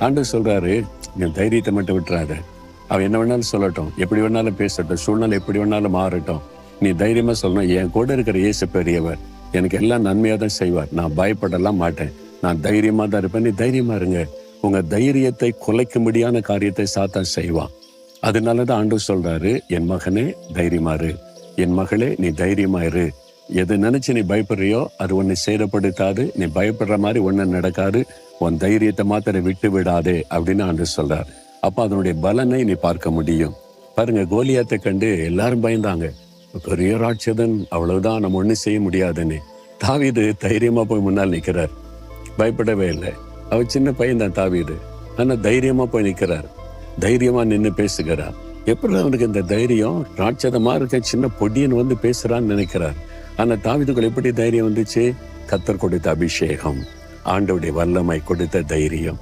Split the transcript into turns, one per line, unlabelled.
ஆண்டவர் சொல்றாரு, நீ தைரியத்தை மட்டும் விட்டுறாத. அவன் என்ன வேணாலும் சொல்லட்டும், எப்படி வேணாலும் பேசட்டும், சூழ்நிலை எப்படி வேணாலும் மாறட்டும். நீ தைரியமா சொல்லணும், என் கூட இருக்கிற இயேசு பெரியவர், எனக்கு எல்லாம் நன்மையா தான் செய்வார், நான் பயப்படலாம் மாட்டேன், நான் தைரியமா தான் இருப்பேன். நீ தைரியமா இருங்க. உங்க தைரியத்தை குலைக்கும்படியான காரியத்தை சாத்தான் செய்வான். அதனாலதான் ஆண்டவர் சொல்றாரு, என் மகனே தைரியமா இரு, என் மகளே நீ தைரியமா இரு. எதை நினைச்சு நீ பயப்படுறியோ அது உன்னை சேதப்படுத்தாது, நீ பயப்படுற மாதிரி ஒண்ணு நடக்காது, உன் தைரியத்தை மாத்திர விட்டு விடாதே அப்படின்னு ஆண்டவர் சொல்றார். அப்ப அதனுடைய பலனை நீ பார்க்க முடியும். பாருங்க, கோலியாத்தை கண்டு எல்லாரும் பயந்தாங்க. பெரிய ராட்சதன், அவ்வளவுதான், நம்ம ஒண்ணு செய்ய முடியாதுன்னு. தாவீது தைரியமா போய் முன்னால் நிக்கிறார், பயப்படவே இல்லை. அவர் சின்ன பையன் தான் தாவீது, ஆனா தைரியமா போய் நிக்கிறார், தைரியமா நின்று பேசுகிறார். எப்படி அவனுக்கு இந்த தைரியம்? ராட்சதமா இருக்க சின்ன பொடியன் வந்து பேசுறான்னு நினைக்கிறார். ஆனா தாவீதுக்குள் எப்படி தைரியம் வந்துச்சு? கர்த்தர் கொடுத்த அபிஷேகம், ஆண்டவருடைய வல்லமை கொடுத்த தைரியம்.